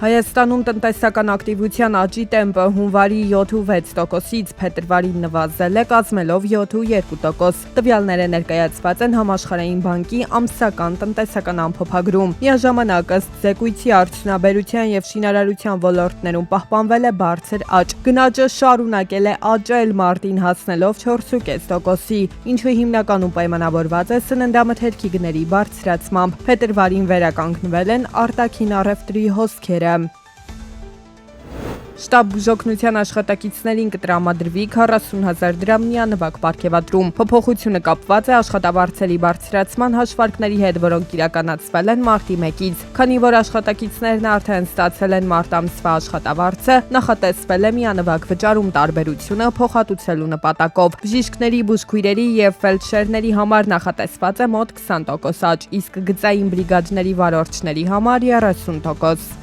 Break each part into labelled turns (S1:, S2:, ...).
S1: Հայաստանում տնտեսական ակտիվության աճի տեմպը հունվարի 7,6%-ից փետրվարին նվազել է, կազմելով 7,2%։ Տվյալները ներկայացված են Համաշխարհային բանկի ամսական տնտեսական ամփոփագրում։ Միաժամանակ ըստ զեկույցի արդյունաբերության եւ շինարարության ոլորտներում պահպանվել է բարձր աճ։ Գնաճը շարունակել է աճել մարտին հասնելով 4,5%-ի, ինչը հիմնականում պայմանավորված է սննդամթերքի գների բարձրացմամբ։ Փետրվարին վերականգնվել են արտաքին առևտրի հոսքերը։ Շտաբ բուժօգնության աշխատակիցներին կտրամադրվի 40,000 դրամ միանվագ պարգևատրում։ Փոփոխությունը կապված է աշխատավարձերի բարձրացման հաշվարկների հետ, որոնք իրականացվել են մարտի 1-ից։ Քանի որ աշխատակիցներն արդեն ստացել են մարտ ամսվա աշխատավարձը, նախատեսվել է միանվագ վճարում տարբերությունը փոխհատուցելու նպատակով։ Բժիշկների, բուժքույրերի եւ ֆելդշերների համար նախատեսված է մոտ 20% աճ, իսկ գծային բրիգադների վարորդների համար 30%։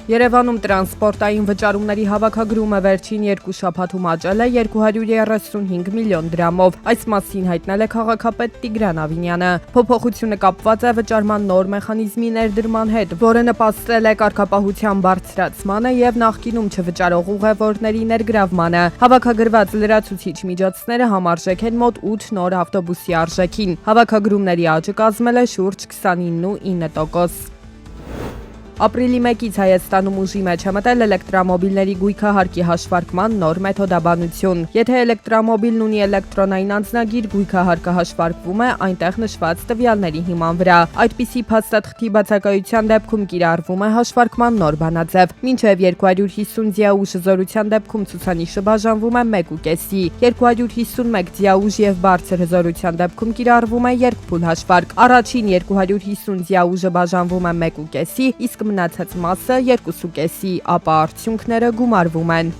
S1: Երևանում տրանսպորտային վճարումների հավաքագրումը վերջին 2 շաբաթում աճել է 235 միլիոն դրամով։ Այս մասին հայտնել է քաղաքապետ Տիգրան Ավինյանը։ Փոփոխությունը կապված է վճարման նոր մեխանիզմի ներդրման հետ, որը նպաստել է կարգապահության բարձրացմանը եւ նախկինում չվճարող ուղևորների ներգրավմանը։ Հավաքագրված լրացուցիչ միջոցները համարժեք են մոտ 8 նոր ավտոբուսի արժեքին։ Հավաքագրումների աճը կազմել է շուրջ 29,9%։ Ապրիլի 1-ից Հայաստանում ուժի մեջ է մտել էլեկտրամոբիլների գույքահարկի հաշվարկման նոր մեթոդաբանություն։ Եթե էլեկտրամոբիլն ունի էլեկտրոնային անձնագիր, գույքահարկը հաշվարկվում է այնտեղ նշված տվյալների հիման վրա։ Այդպիսի փաստաթղթի բացակայության դեպքում կիրառվում է հաշվարկման նոր բանաձև։ Մինչև 250 դիաուժ հզորության դեպքում ցուցանիշը բաժանվում է 1,5-ի, 251 դիաուժ եւ բարձր հզորության դեպքում կիրառվում է երկփուլ հաշվարկ։ Առաջին 250 դիաուժը բաժանվում է 1,5-ի, իսկ մնացած մասը 2,5-ի, ապա արդյունքները գումարվում են։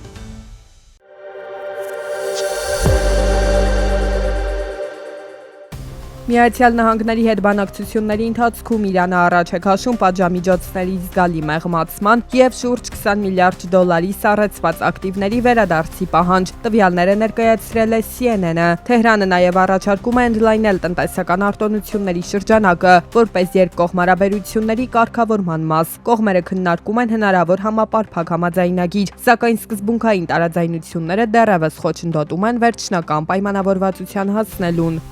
S1: Միացյալ Նահանգների հետ բանակցությունների ընթացքում Իրանը առաջ է քաշում պատժամիջոցների զգալի մեղմացման եւ շուրջ 20 միլիարդ դոլարի սառեցված ակտիվների վերադարձի պահանջ։ Տվյալները ներկայացրել է CNN-ը։ Թեհրանը նաեւ առաջարկում է ընդլայնել տնտեսական արտոնությունների շրջանակը, որպես երկկողմ հարաբերությունների կարգավորման մաս։ Կողմերը քննարկում են հնարավոր համապարփակ համաձայնագիր, սակայն սկզբունքային տարաձայնությունները դեռևս խոչընդոտում են վերջնական պայմանավորվածության հասնելուն։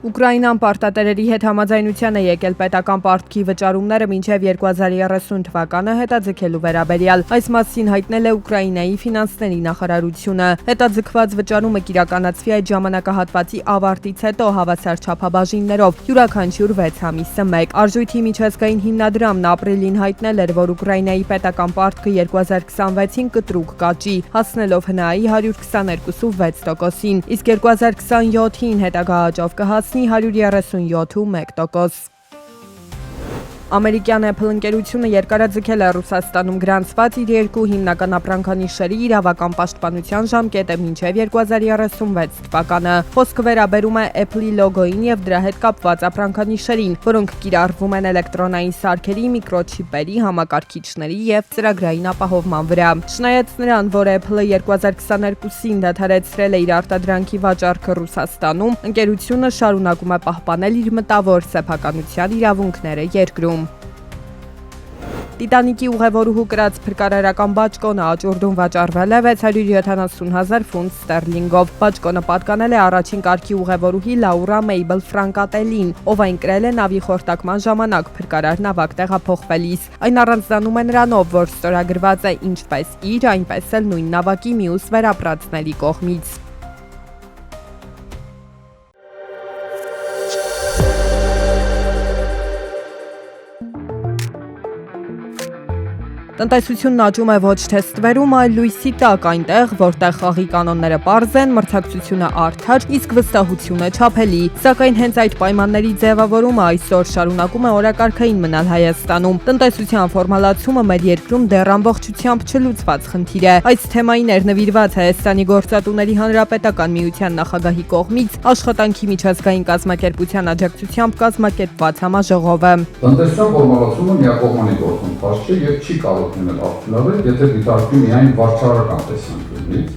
S1: Ուկրաինան պարտատերերի հետ համաձայնության է եկել պետական պարտքի վճարումները մինչև 2030 թվականը հետաձգելու վերաբերյալ։ Այս մասին հայտնել է Ուկրաինայի ֆինանսների նախարարությունը։ Հետաձգված վճարումը կիրականացվի այդ ժամանակահատվածի ավարտից հետո հավասար չափաբաժիններով, յուրաքանչյուր 6 ամիսը մեկ։ Արժույթի միջազգային հիմնադրամն ապրիլին հայտնել էր, որ Ուկրաինայի պետական պարտքը 2026-ին կտրուկ կաճի, հասնելով ՀՆԱ-ի 122,6%-ին, իսկ 2027-ին հետագա աճով կհասնի 137,1%։ Ամերիկյան Apple ընկերությունը երկարաձգել է Ռուսաստանում գրանցված իր 2 հիմնական ապրանքանիշերի իրավական պաշտպանության ժամկետը մինչև 2036 թվականը։ Խոսքը վերաբերում է Apple-ի լոգոին եւ դրա հետ կապված ապրանքանիշերին, որոնք կիրառվում են էլեկտրոնային սարքերի, միկրոչիպերի, համակարգիչների եւ ծրագրային ապահովման վրա։ Չնայած նրան, որ Apple-ը 2022-ին դադարեցրել է իր արտադրանքի վաճառքը Ռուսաստանում, ընկերությունը շարունակում է պահպանել իր մտավոր սեփականության իրավունքները երկրում։ Տիտանիկի ուղևորուհու կրած փրկարարական բաճկոնը աճուրդում վաճառվել է 670,000 ֆունտ ստերլինգով։ Բաճկոնը պատկանել է առաջին կարգի ուղևորուհի Լաուրա Մեյբլ Ֆրանկատելին, ով այն կրել է նավի խորտակման ժամանակ փրկարար նավակ տեղափոխվելիս։ Այն առանձնանում է նրանով, որ ստորագրված է ինչպես իր, այնպես էլ նույն նավակի մյուս վերապրածների կողմից։ Տնտեսությունն աճում է ոչ թե ստվերում, այլ լույսի տակ, այնտեղ, որտեղ խաղի կանոնները պարզ են, մրցակցությունը արդար, իսկ վստահությունը չափելի։ Սակայն հենց այդ պայմանների ձևավորումը այսօր շարունակում է օրակարգային մնալ Հայաստանում։ Տնտեսության ֆորմալացումը մեր երկրում դեռ ամբողջությամբ չլուծված խնդիր է։ Այս թեմային էր նվիրված Հայաստանի գործատուների հանրապետական միության նախագահի կողմից աշխատանքի միջազգային կազմակերպության աջակցությամբ կազմակերպված համաժողովը։
S2: Տնտեսության ֆորմալացումը միակողմանի գործընթաց չէ եւ չի կարող լինել արդյունավետ, եթե դիտարկվի միայն վարչարական տեսանկյունից։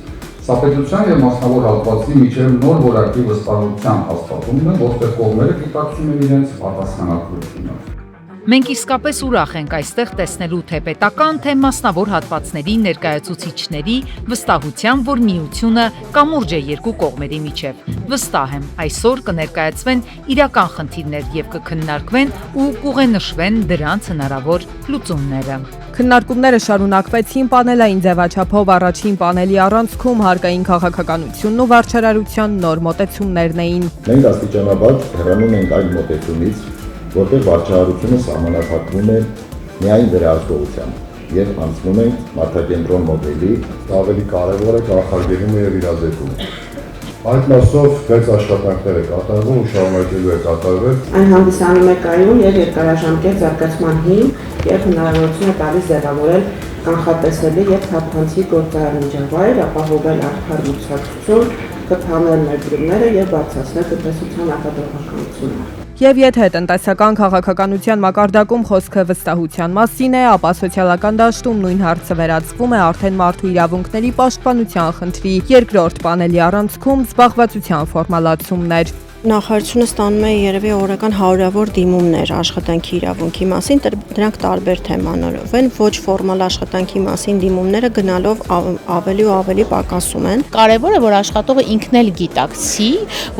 S2: Սա պետության եւ մասնավոր հատվածի միջև նոր որակի վստահության հաստատումն է, որտեղ կողմերը գիտակցում են իրենց պատասխանատվությունը։
S3: Մենք իսկապես ուրախ ենք այստեղ տեսնելու թե պետական, թե մասնավոր հատվածների ներկայացուցիչների վստահությամբ, որ միությունը կամուրջ է երկու կողմերի միջև։ Վստահ եմ, այսօր կներկայացվեն իրական խնդիրներ եւ կքննարկվեն ու կուղենշվեն դրանց հնարավոր լուծումները։
S1: Քննարկումները շարունակվեցին պանելային ձևաչափով, առաջին պանելի առանցքում հարկային քաղաքականությունն ու վարչարարության նոր մոտեցումներն էին։
S4: Մենք աստիճանաբար հեռանում ենք այն մոտեցումից, որտեղ վարչարարությունը սահմանափակվում է միայն վերահսկողությամբ եւ անցնում ենք մարդակենտրոն մոդելի,
S5: ավելի կարևոր է կանխարգելումը եւ իրազեկումը։ Այդ մասով մեծ աշխատանքներ է կատարվում ու շարունակելու է կատարվել։
S6: Այն հանդիսանում է կայուն եւ երկարաժամկետ զարգացման հիմք եւ հնարավորություն է տալիս ձևավորել կանխատեսելի եւ թափանցիկ գործարար միջավայր, ապահովել արդար մրցակցություն, կթանել ներդրումները եւ բարձրացնել տնտեսության արտադրողականությունը։
S1: Եվ եթե տնտեսական քաղաքականության մակարդակում խոսքը վստահության մասին է, ապա սոցիալական դաշտում նույն հարցը վերածվում է արդեն մարդու իրավունքների պաշտպանության խնդրի։ Երկրորդ պանելի առանցքում զբաղվածության ֆորմալացումներ։
S7: Նախարարությունը ստանում է երևի օրական հարյուրավոր դիմումներ աշխատանքի իրավունքի մասին, դրանք տարբեր թեմաներով են, ոչ ֆորմալ աշխատանքի մասին դիմումները գնալով ավելի ու ավելի պակասում են։
S8: Կարևոր է, որ աշխատողը ինքն էլ գիտակցի,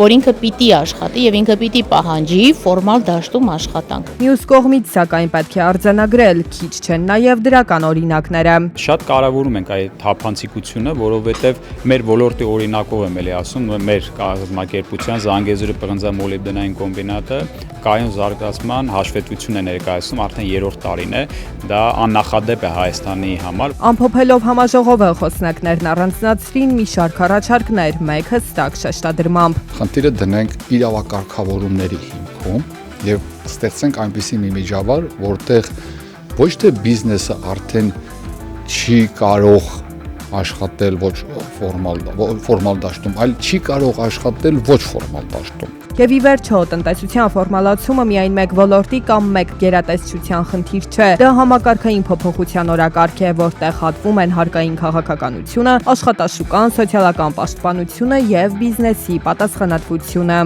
S8: որ ինքը պիտի աշխատի եւ ինքը պիտի պահանջի ֆորմալ դաշտում աշխատանք։
S1: Մյուս կողմից, սակայն, պետք է արձանագրել, քիչ չեն նաեւ դրական օրինակները։
S9: Շատ կարևորում ենք այդ թափանցիկությունը, որովհետեւ մեր ոլորտի օրինակով եմ էլի ասում, մեր կազմակերպության Զանգեզուրի պղնձամոլիբդենային կոմբինատը կայուն զարգացման հաշվետվություն է ներկայացնում արդեն 3-րդ տարին է, դա աննախադեպ է Հայաստանի համար։
S1: Ամփոփելով համաժողովը խոսնակներն առանձնացրին մի շարք առաջարկներ, մեկ հստակ շեշտադրմամբ։
S10: Խնդիրը դնենք իրավակարգավորումների հիմքում եւ ստեղծենք այնպիսի մի միջավայր, որտեղ ոչ թե բիզնեսը արդեն չի կարող աշխատել ոչ ֆորմալ դաշտում, այլ չի կարող աշխատել ոչ ֆորմալ դաշտում։
S1: Եվ ի վերջո, տնտեսության ֆորմալացումը միայն մեկ ոլորտի կամ մեկ գերատեսչության խնդիր չէ։ Դա համակարգային փոփոխության օրակարգ է, որտեղ հատվում են հարկային քաղաքականությունը, աշխատաշուկան, սոցիալական պաշտպանությունը եւ բիզնեսի պատասխանատվությունը։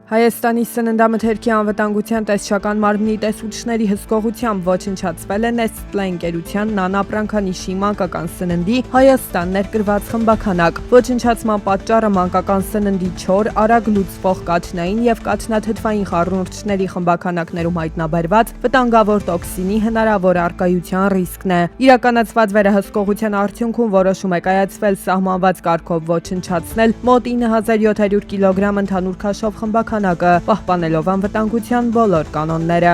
S1: Հայաստանի սննդամթերքի անվտանգության տեսչական մարմնի տեսուչների հսկողությամբ ոչնչացվել է Nestlé ընկերության նանապրանքանիշի մանկական սննդի Հայաստան ներկրված խմբաքանակ։ Ոչնչացման պատճառը մանկական սննդի չոր, արագ լուծվող կաթնային եւ կաթնաթթվային խառնուրդների խմբաքանակներում հայտնաբերված վտանգավոր տոքսինի հնարավոր առկայության ռիսկն է։ Իրականացված վերահսկողության արդյունքում որոշում է կայացվել սահմանված կարգով ոչնչացնել մոտ 9700 կիլոգրամ ընդհանուր քաշով խմբաքանակ, պահպանելով անվտանգության բոլոր կանոնները։